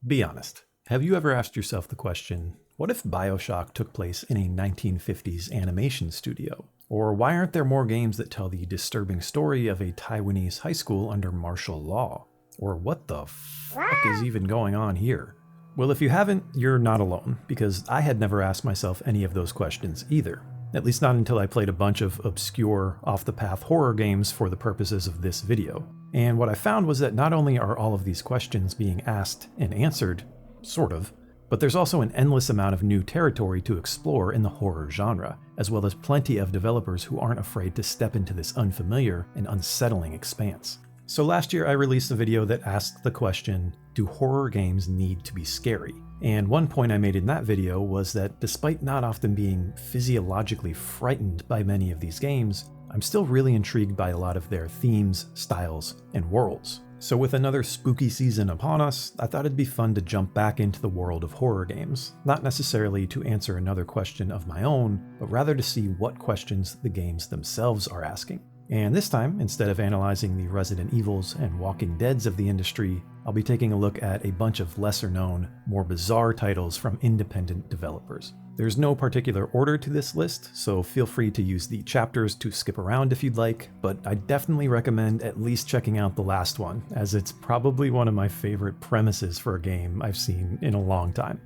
Be honest. Have you ever asked yourself the question, what if BioShock took place in a 1950s animation studio? Or why aren't there more games that tell the disturbing story of a Taiwanese high school under martial law? Or what the fuck is even going on here? Well, if you haven't, you're not alone, because I had never asked myself any of those questions either. At least not until I played a bunch of obscure, off-the-path horror games for the purposes of this video. And what I found was that not only are all of these questions being asked and answered, sort of, but there's also an endless amount of new territory to explore in the horror genre, as well as plenty of developers who aren't afraid to step into this unfamiliar and unsettling expanse. So last year I released a video that asked the question, do horror games need to be scary? And one point I made in that video was that despite not often being physiologically frightened by many of these games, I'm still really intrigued by a lot of their themes, styles, and worlds. So with another spooky season upon us, I thought it'd be fun to jump back into the world of horror games, not necessarily to answer another question of my own, but rather to see what questions the games themselves are asking. And this time, instead of analyzing the Resident Evils and Walking Deads of the industry, I'll be taking a look at a bunch of lesser known, more bizarre titles from independent developers. There's no particular order to this list, so feel free to use the chapters to skip around if you'd like, but I definitely recommend at least checking out the last one, as it's probably one of my favorite premises for a game I've seen in a long time.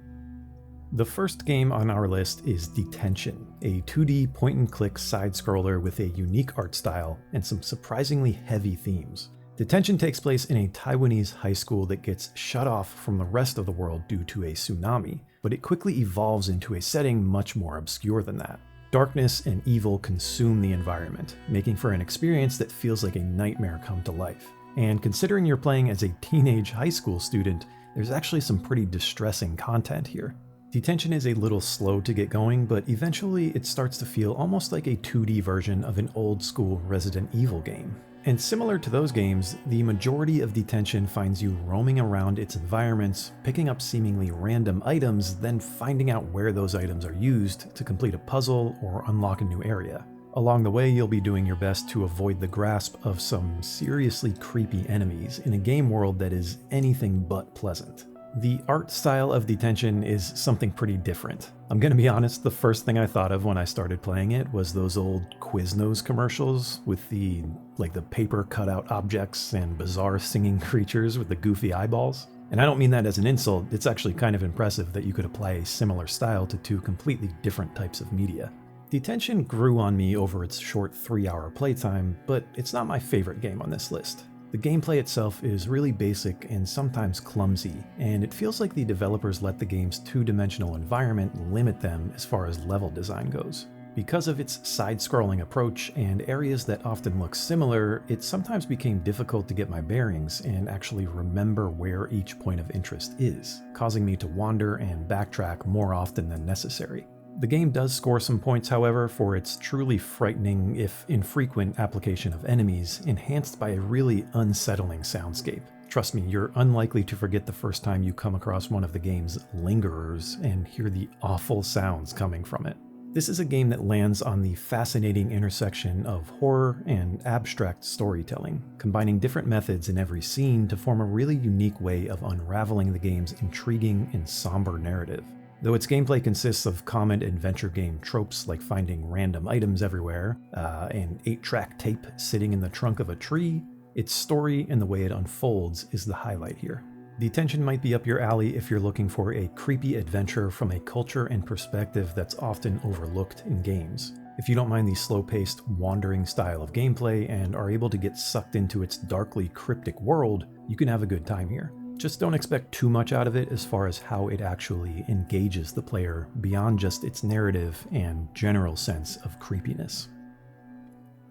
The first game on our list is Detention, a 2D point-and-click side-scroller with a unique art style and some surprisingly heavy themes. Detention takes place in a Taiwanese high school that gets shut off from the rest of the world due to a tsunami, but it quickly evolves into a setting much more obscure than that. Darkness and evil consume the environment, making for an experience that feels like a nightmare come to life. And considering you're playing as a teenage high school student, there's actually some pretty distressing content here. Detention is a little slow to get going, but eventually it starts to feel almost like a 2D version of an old-school Resident Evil game. And similar to those games, the majority of Detention finds you roaming around its environments, picking up seemingly random items, then finding out where those items are used to complete a puzzle or unlock a new area. Along the way, you'll be doing your best to avoid the grasp of some seriously creepy enemies in a game world that is anything but pleasant. The art style of Detention is something pretty different. I'm gonna be honest, the first thing I thought of when I started playing it was those old Quiznos commercials with the paper cutout objects and bizarre singing creatures with the goofy eyeballs. And I don't mean that as an insult, it's actually kind of impressive that you could apply a similar style to two completely different types of media. Detention grew on me over its short 3-hour playtime, but it's not my favorite game on this list. The gameplay itself is really basic and sometimes clumsy, and it feels like the developers let the game's two-dimensional environment limit them as far as level design goes. Because of its side-scrolling approach and areas that often look similar, it sometimes became difficult to get my bearings and actually remember where each point of interest is, causing me to wander and backtrack more often than necessary. The game does score some points, however, for its truly frightening, if infrequent, application of enemies, enhanced by a really unsettling soundscape. Trust me, you're unlikely to forget the first time you come across one of the game's lingerers and hear the awful sounds coming from it. This is a game that lands on the fascinating intersection of horror and abstract storytelling, combining different methods in every scene to form a really unique way of unraveling the game's intriguing and somber narrative. Though its gameplay consists of common adventure game tropes like finding random items everywhere, and 8-track tape sitting in the trunk of a tree, its story and the way it unfolds is the highlight here. Detention might be up your alley if you're looking for a creepy adventure from a culture and perspective that's often overlooked in games. If you don't mind the slow-paced, wandering style of gameplay and are able to get sucked into its darkly cryptic world, you can have a good time here. Just don't expect too much out of it as far as how it actually engages the player beyond just its narrative and general sense of creepiness.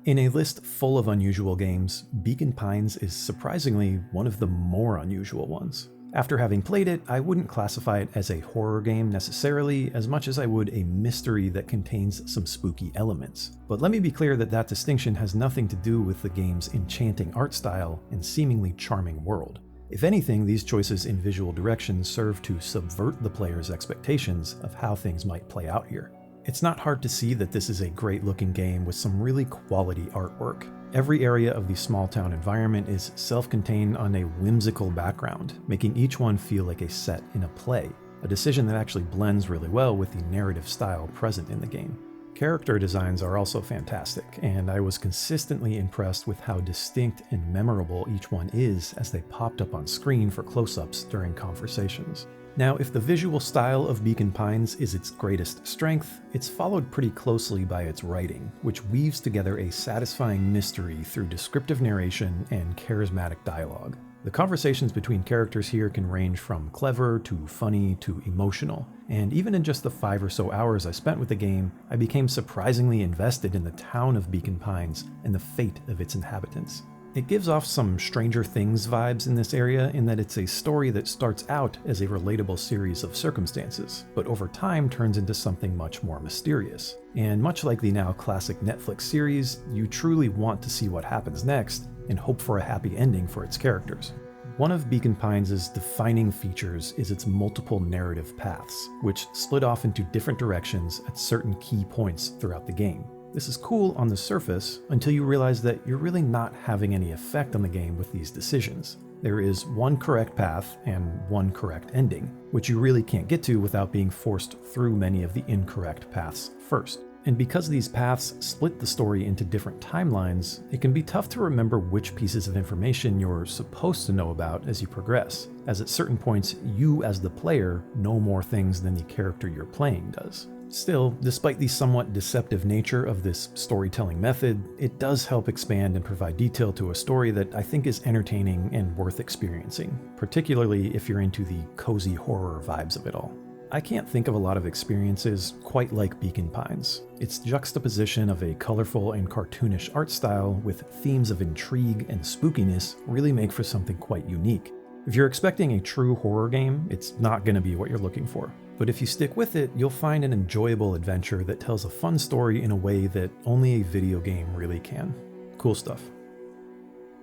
In a list full of unusual games, Beacon Pines is surprisingly one of the more unusual ones. After having played it, I wouldn't classify it as a horror game necessarily as much as I would a mystery that contains some spooky elements. But let me be clear that that distinction has nothing to do with the game's enchanting art style and seemingly charming world. If anything, these choices in visual direction serve to subvert the player's expectations of how things might play out here. It's not hard to see that this is a great looking game with some really quality artwork. Every area of the small town environment is self-contained on a whimsical background, making each one feel like a set in a play, a decision that actually blends really well with the narrative style present in the game. Character designs are also fantastic, and I was consistently impressed with how distinct and memorable each one is as they popped up on screen for close-ups during conversations. Now, if the visual style of Beacon Pines is its greatest strength, it's followed pretty closely by its writing, which weaves together a satisfying mystery through descriptive narration and charismatic dialogue. The conversations between characters here can range from clever to funny to emotional, and even in just the 5 or so hours I spent with the game, I became surprisingly invested in the town of Beacon Pines and the fate of its inhabitants. It gives off some Stranger Things vibes in this area in that it's a story that starts out as a relatable series of circumstances, but over time turns into something much more mysterious. And much like the now classic Netflix series, you truly want to see what happens next and hope for a happy ending for its characters. One of Beacon Pines' defining features is its multiple narrative paths, which split off into different directions at certain key points throughout the game. This is cool on the surface until you realize that you're really not having any effect on the game with these decisions. There is one correct path and one correct ending, which you really can't get to without being forced through many of the incorrect paths first. And because these paths split the story into different timelines, it can be tough to remember which pieces of information you're supposed to know about as you progress, as at certain points you as the player know more things than the character you're playing does. Still, despite the somewhat deceptive nature of this storytelling method, it does help expand and provide detail to a story that I think is entertaining and worth experiencing, particularly if you're into the cozy horror vibes of it all. I can't think of a lot of experiences quite like Beacon Pines. Its juxtaposition of a colorful and cartoonish art style with themes of intrigue and spookiness really make for something quite unique. If you're expecting a true horror game, it's not going to be what you're looking for. But if you stick with it, you'll find an enjoyable adventure that tells a fun story in a way that only a video game really can. Cool stuff.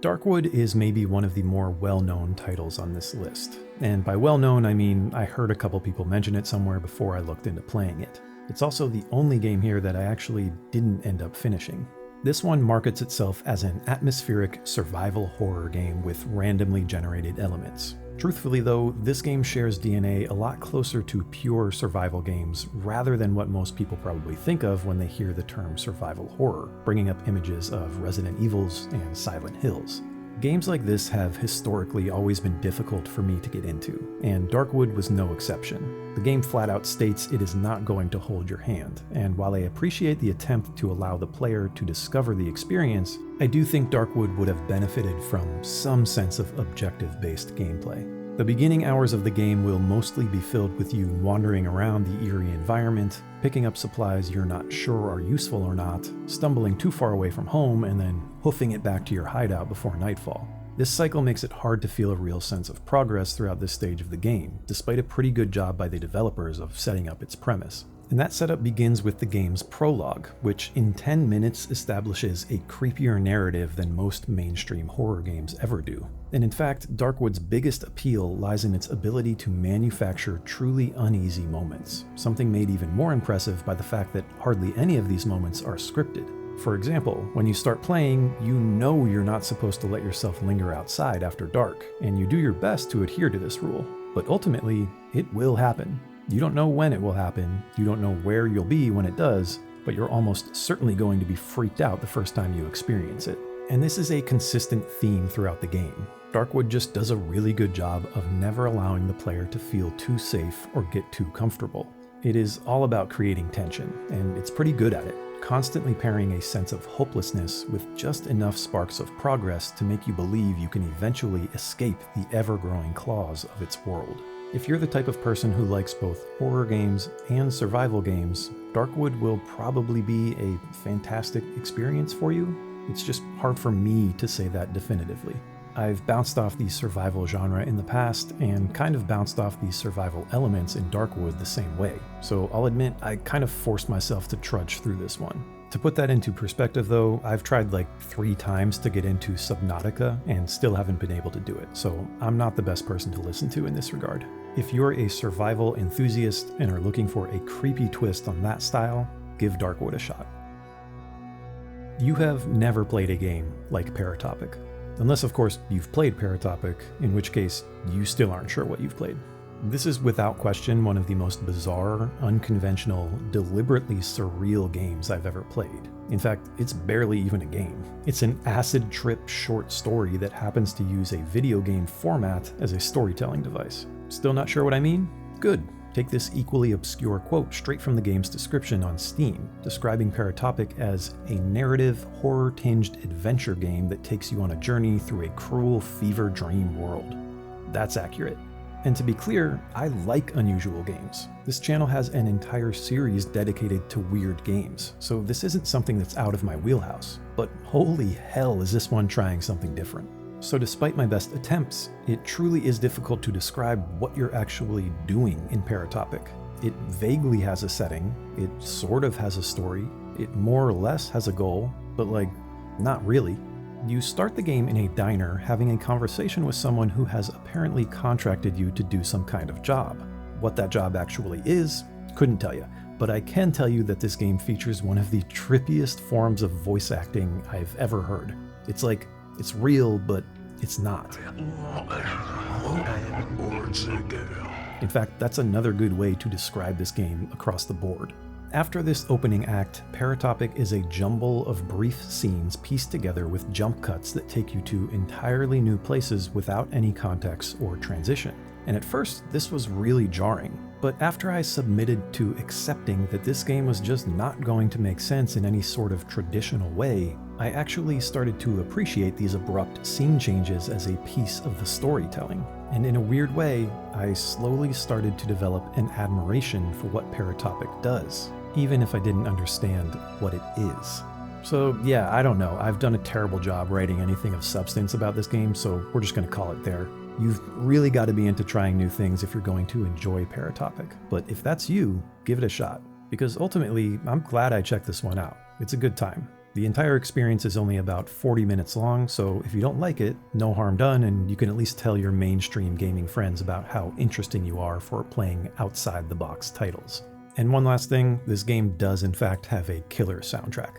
Darkwood is maybe one of the more well-known titles on this list. And by well-known, I mean I heard a couple people mention it somewhere before I looked into playing it. It's also the only game here that I actually didn't end up finishing. This one markets itself as an atmospheric survival horror game with randomly generated elements. Truthfully though, this game shares DNA a lot closer to pure survival games rather than what most people probably think of when they hear the term survival horror, bringing up images of Resident Evils and Silent Hills. Games like this have historically always been difficult for me to get into, and Darkwood was no exception. The game flat out states it is not going to hold your hand, and while I appreciate the attempt to allow the player to discover the experience, I do think Darkwood would have benefited from some sense of objective-based gameplay. The beginning hours of the game will mostly be filled with you wandering around the eerie environment, picking up supplies you're not sure are useful or not, stumbling too far away from home, and then hoofing it back to your hideout before nightfall. This cycle makes it hard to feel a real sense of progress throughout this stage of the game, despite a pretty good job by the developers of setting up its premise. And that setup begins with the game's prologue, which in 10 minutes establishes a creepier narrative than most mainstream horror games ever do. And in fact, Darkwood's biggest appeal lies in its ability to manufacture truly uneasy moments, something made even more impressive by the fact that hardly any of these moments are scripted. For example, when you start playing, you know you're not supposed to let yourself linger outside after dark, and you do your best to adhere to this rule. But ultimately, it will happen. You don't know when it will happen, you don't know where you'll be when it does, but you're almost certainly going to be freaked out the first time you experience it. And this is a consistent theme throughout the game. Darkwood just does a really good job of never allowing the player to feel too safe or get too comfortable. It is all about creating tension, and it's pretty good at it, constantly pairing a sense of hopelessness with just enough sparks of progress to make you believe you can eventually escape the ever-growing claws of its world. If you're the type of person who likes both horror games and survival games, Darkwood will probably be a fantastic experience for you. It's just hard for me to say that definitively. I've bounced off the survival genre in the past and kind of bounced off the survival elements in Darkwood the same way, so I'll admit I kind of forced myself to trudge through this one. To put that into perspective though, I've tried like 3 times to get into Subnautica and still haven't been able to do it, so I'm not the best person to listen to in this regard. If you're a survival enthusiast and are looking for a creepy twist on that style, give Darkwood a shot. You have never played a game like Paratopic. Unless of course you've played Paratopic, in which case you still aren't sure what you've played. This is without question one of the most bizarre, unconventional, deliberately surreal games I've ever played. In fact, it's barely even a game. It's an acid trip short story that happens to use a video game format as a storytelling device. Still not sure what I mean? Good. Take this equally obscure quote straight from the game's description on Steam, describing Paratopic as a narrative, horror-tinged adventure game that takes you on a journey through a cruel fever dream world. That's accurate. And to be clear, I like unusual games. This channel has an entire series dedicated to weird games, so this isn't something that's out of my wheelhouse. But holy hell is this one trying something different. So despite my best attempts, it truly is difficult to describe what you're actually doing in Paratopic. It vaguely has a setting, it sort of has a story, it more or less has a goal, but like, not really. You start the game in a diner having a conversation with someone who has apparently contracted you to do some kind of job. What that job actually is, couldn't tell you, but I can tell you that this game features one of the trippiest forms of voice acting I've ever heard. It's like, it's real, but it's not. In fact, that's another good way to describe this game across the board. After this opening act, Paratopic is a jumble of brief scenes pieced together with jump cuts that take you to entirely new places without any context or transition. And at first, this was really jarring. But after I submitted to accepting that this game was just not going to make sense in any sort of traditional way, I actually started to appreciate these abrupt scene changes as a piece of the storytelling. And in a weird way, I slowly started to develop an admiration for what Paratopic does, even if I didn't understand what it is. So yeah, I don't know, I've done a terrible job writing anything of substance about this game, so we're just gonna call it there. You've really got to be into trying new things if you're going to enjoy Paratopic, but if that's you, give it a shot, because ultimately, I'm glad I checked this one out. It's a good time. The entire experience is only about 40 minutes long, so if you don't like it, no harm done, and you can at least tell your mainstream gaming friends about how interesting you are for playing outside-the-box titles. And one last thing, this game does in fact have a killer soundtrack.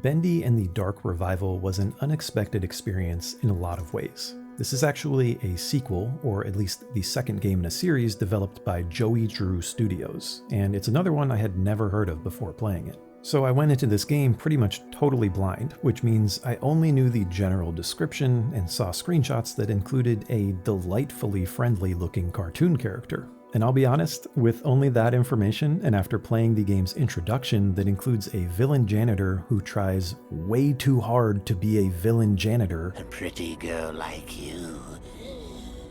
Bendy and the Dark Revival was an unexpected experience in a lot of ways. This is actually a sequel, or at least the second game in a series developed by Joey Drew Studios, and it's another one I had never heard of before playing it. So I went into this game pretty much totally blind, which means I only knew the general description and saw screenshots that included a delightfully friendly looking cartoon character. And I'll be honest, with only that information and after playing the game's introduction that includes a villain janitor who tries way too hard to be a villain janitor, a pretty girl like you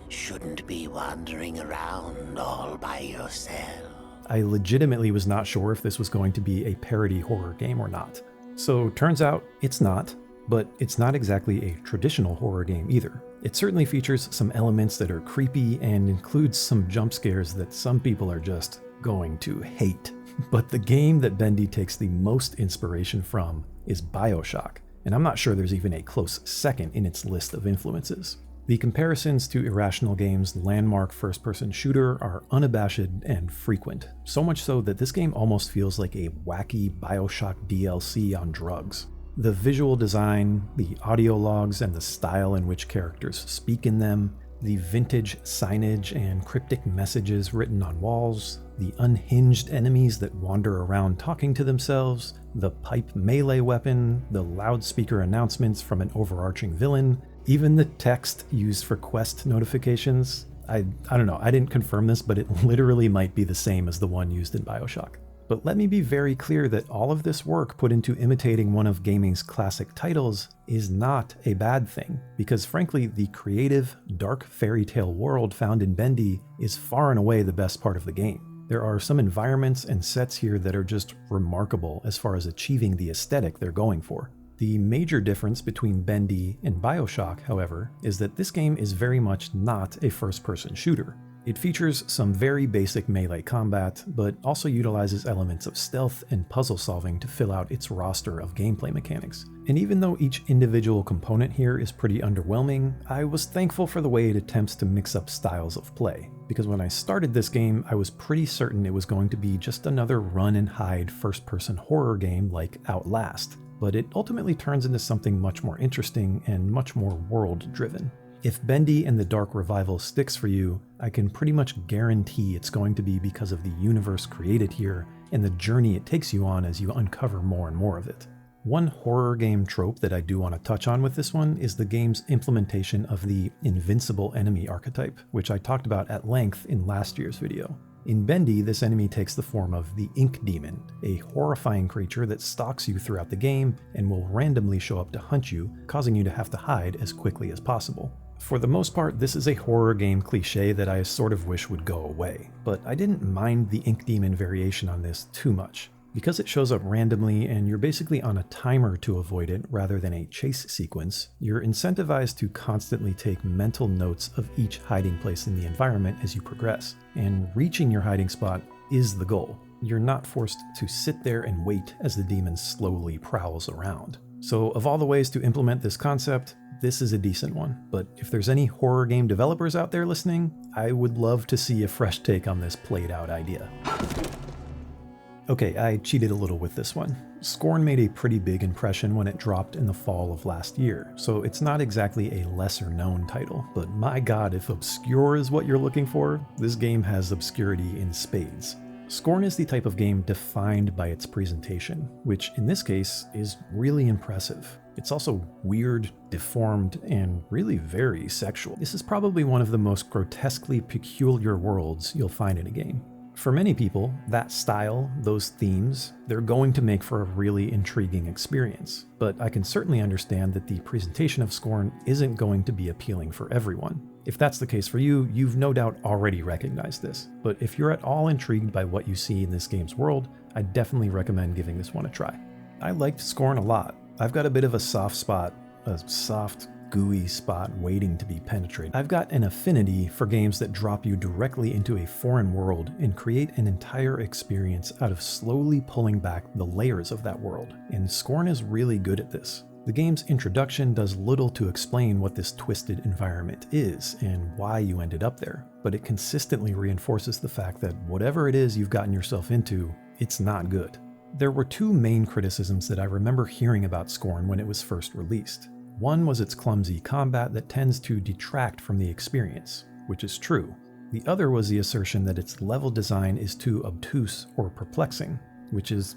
shouldn't be wandering around all by yourself. I legitimately was not sure if this was going to be a parody horror game or not. So turns out it's not, but it's not exactly a traditional horror game either. It certainly features some elements that are creepy and includes some jump scares that some people are just going to hate. But the game that Bendy takes the most inspiration from is BioShock, and I'm not sure there's even a close second in its list of influences. The comparisons to Irrational Games' landmark first-person shooter are unabashed and frequent, so much so that this game almost feels like a wacky BioShock DLC on drugs. The visual design, the audio logs, and the style in which characters speak in them, the vintage signage and cryptic messages written on walls, the unhinged enemies that wander around talking to themselves, the pipe melee weapon, the loudspeaker announcements from an overarching villain, even the text used for quest notifications. I don't know, I didn't confirm this, but it literally might be the same as the one used in BioShock. But let me be very clear that all of this work put into imitating one of gaming's classic titles is not a bad thing, because frankly, the creative, dark fairy tale world found in Bendy is far and away the best part of the game. There are some environments and sets here that are just remarkable as far as achieving the aesthetic they're going for. The major difference between Bendy and BioShock, however, is that this game is very much not a first-person shooter. It features some very basic melee combat, but also utilizes elements of stealth and puzzle solving to fill out its roster of gameplay mechanics. And even though each individual component here is pretty underwhelming, I was thankful for the way it attempts to mix up styles of play. Because when I started this game, I was pretty certain it was going to be just another run and hide first-person horror game like Outlast, but it ultimately turns into something much more interesting and much more world-driven. If Bendy and the Dark Revival sticks for you, I can pretty much guarantee it's going to be because of the universe created here and the journey it takes you on as you uncover more and more of it. One horror game trope that I do want to touch on with this one is the game's implementation of the invincible enemy archetype, which I talked about at length in last year's video. In Bendy, this enemy takes the form of the Ink Demon, a horrifying creature that stalks you throughout the game and will randomly show up to hunt you, causing you to have to hide as quickly as possible. For the most part, this is a horror game cliche that I sort of wish would go away, but I didn't mind the Ink Demon variation on this too much. Because it shows up randomly and you're basically on a timer to avoid it rather than a chase sequence, you're incentivized to constantly take mental notes of each hiding place in the environment as you progress, and reaching your hiding spot is the goal. You're not forced to sit there and wait as the demon slowly prowls around. So of all the ways to implement this concept, this is a decent one, but if there's any horror game developers out there listening, I would love to see a fresh take on this played out idea. Okay, I cheated a little with this one. Scorn made a pretty big impression when it dropped in the fall of last year, so it's not exactly a lesser known title, but my god, if obscure is what you're looking for, this game has obscurity in spades. Scorn is the type of game defined by its presentation, which in this case is really impressive. It's also weird, deformed, and really very sexual. This is probably one of the most grotesquely peculiar worlds you'll find in a game. For many people, that style, those themes, they're going to make for a really intriguing experience, but I can certainly understand that the presentation of Scorn isn't going to be appealing for everyone. If that's the case for you, you've no doubt already recognized this, but if you're at all intrigued by what you see in this game's world, I definitely recommend giving this one a try. I liked Scorn a lot. I've got a bit of a soft spot, a soft, gooey spot waiting to be penetrated. I've got an affinity for games that drop you directly into a foreign world and create an entire experience out of slowly pulling back the layers of that world, and Scorn is really good at this. The game's introduction does little to explain what this twisted environment is and why you ended up there, but it consistently reinforces the fact that whatever it is you've gotten yourself into, it's not good. There were two main criticisms that I remember hearing about Scorn when it was first released. One was its clumsy combat that tends to detract from the experience, which is true. The other was the assertion that its level design is too obtuse or perplexing, which is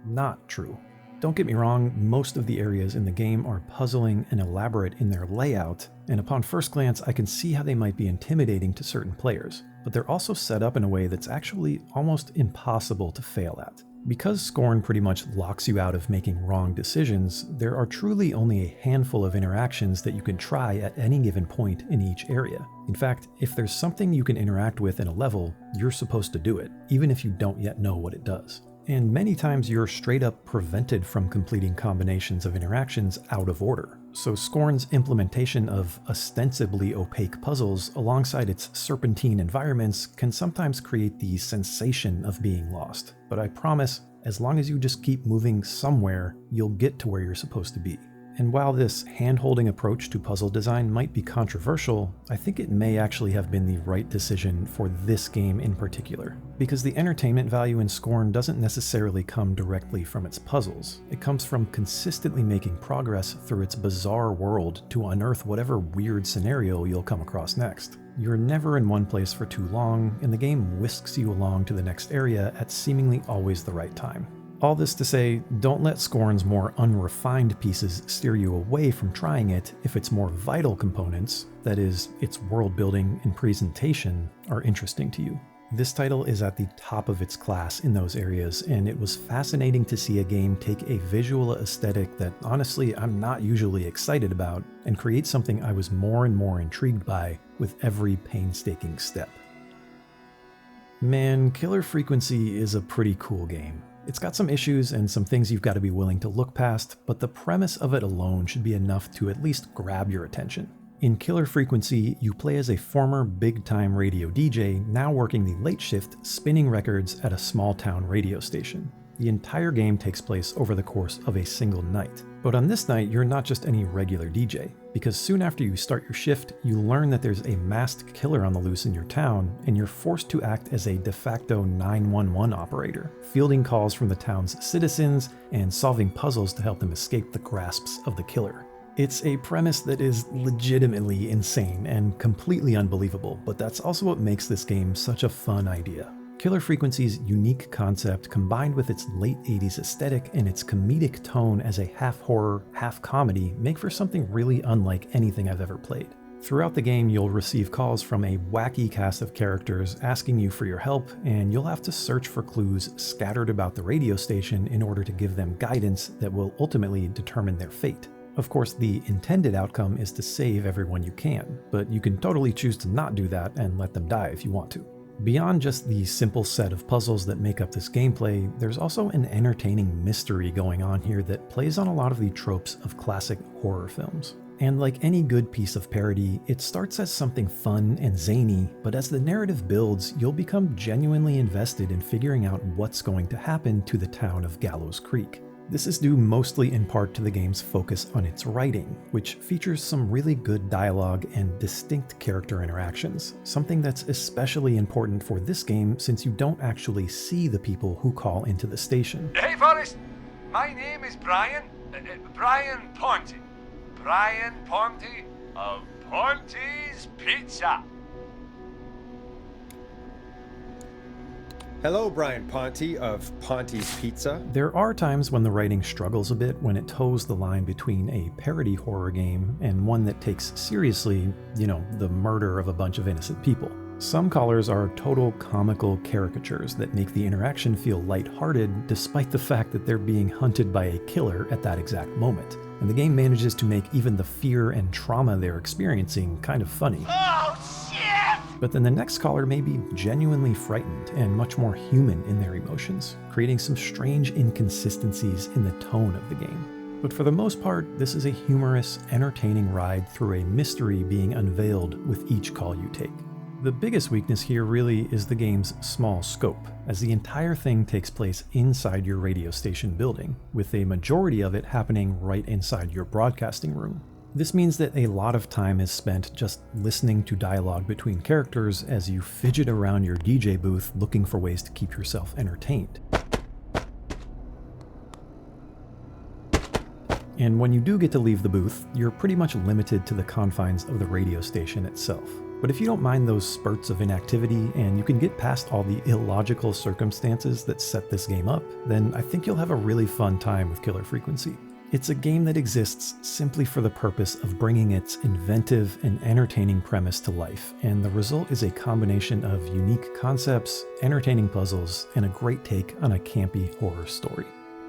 not true. Don't get me wrong, most of the areas in the game are puzzling and elaborate in their layout, and upon first glance I can see how they might be intimidating to certain players, but they're also set up in a way that's actually almost impossible to fail at. Because Scorn pretty much locks you out of making wrong decisions, there are truly only a handful of interactions that you can try at any given point in each area. In fact, if there's something you can interact with in a level, you're supposed to do it, even if you don't yet know what it does. And many times you're straight up prevented from completing combinations of interactions out of order. So Scorn's implementation of ostensibly opaque puzzles alongside its serpentine environments can sometimes create the sensation of being lost. But I promise, as long as you just keep moving somewhere, you'll get to where you're supposed to be. And while this hand-holding approach to puzzle design might be controversial, I think it may actually have been the right decision for this game in particular. Because the entertainment value in Scorn doesn't necessarily come directly from its puzzles. It comes from consistently making progress through its bizarre world to unearth whatever weird scenario you'll come across next. You're never in one place for too long, and the game whisks you along to the next area at seemingly always the right time. All this to say, don't let Scorn's more unrefined pieces steer you away from trying it if its more vital components, that is, its world building and presentation, are interesting to you. This title is at the top of its class in those areas, and it was fascinating to see a game take a visual aesthetic that honestly I'm not usually excited about and create something I was more and more intrigued by with every painstaking step. Man, Killer Frequency is a pretty cool game. It's got some issues and some things you've got to be willing to look past, but the premise of it alone should be enough to at least grab your attention. In Killer Frequency, you play as a former big-time radio DJ now working the late shift spinning records at a small-town radio station. The entire game takes place over the course of a single night. But on this night, you're not just any regular DJ, because soon after you start your shift, you learn that there's a masked killer on the loose in your town, and you're forced to act as a de facto 911 operator, fielding calls from the town's citizens and solving puzzles to help them escape the grasps of the killer. It's a premise that is legitimately insane and completely unbelievable, but that's also what makes this game such a fun idea. Killer Frequency's unique concept, combined with its late 80s aesthetic and its comedic tone as a half-horror, half-comedy, make for something really unlike anything I've ever played. Throughout the game, you'll receive calls from a wacky cast of characters asking you for your help, and you'll have to search for clues scattered about the radio station in order to give them guidance that will ultimately determine their fate. Of course, the intended outcome is to save everyone you can, but you can totally choose to not do that and let them die if you want to. Beyond just the simple set of puzzles that make up this gameplay, there's also an entertaining mystery going on here that plays on a lot of the tropes of classic horror films. And like any good piece of parody, it starts as something fun and zany, but as the narrative builds, you'll become genuinely invested in figuring out what's going to happen to the town of Gallows Creek. This is due mostly in part to the game's focus on its writing, which features some really good dialogue and distinct character interactions, something that's especially important for this game since you don't actually see the people who call into the station. Hey Forrest, my name is Brian Ponte. Brian Ponte of Ponte's Pizza. Hello, Brian Ponte of Ponte's Pizza. There are times when the writing struggles a bit when it toes the line between a parody horror game and one that takes seriously, the murder of a bunch of innocent people. Some callers are total comical caricatures that make the interaction feel lighthearted despite the fact that they're being hunted by a killer at that exact moment. And the game manages to make even the fear and trauma they're experiencing kind of funny. Oh, shit! But then the next caller may be genuinely frightened and much more human in their emotions, creating some strange inconsistencies in the tone of the game. But for the most part, this is a humorous, entertaining ride through a mystery being unveiled with each call you take. The biggest weakness here really is the game's small scope, as the entire thing takes place inside your radio station building, with a majority of it happening right inside your broadcasting room. This means that a lot of time is spent just listening to dialogue between characters as you fidget around your DJ booth looking for ways to keep yourself entertained. And when you do get to leave the booth, you're pretty much limited to the confines of the radio station itself. But if you don't mind those spurts of inactivity and you can get past all the illogical circumstances that set this game up, then I think you'll have a really fun time with Killer Frequency. It's a game that exists simply for the purpose of bringing its inventive and entertaining premise to life, and the result is a combination of unique concepts, entertaining puzzles, and a great take on a campy horror story.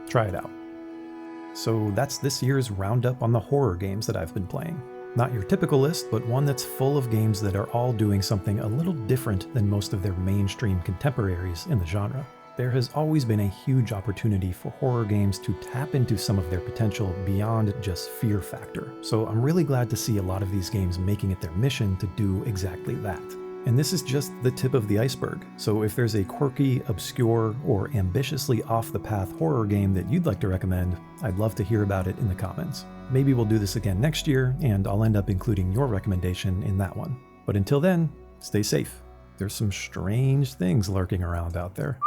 Try it out. So that's this year's roundup on the horror games that I've been playing. Not your typical list, but one that's full of games that are all doing something a little different than most of their mainstream contemporaries in the genre. There has always been a huge opportunity for horror games to tap into some of their potential beyond just fear factor, so I'm really glad to see a lot of these games making it their mission to do exactly that. And this is just the tip of the iceberg, so if there's a quirky, obscure, or ambitiously off-the-path horror game that you'd like to recommend, I'd love to hear about it in the comments. Maybe we'll do this again next year, and I'll end up including your recommendation in that one. But until then, stay safe. There's some strange things lurking around out there.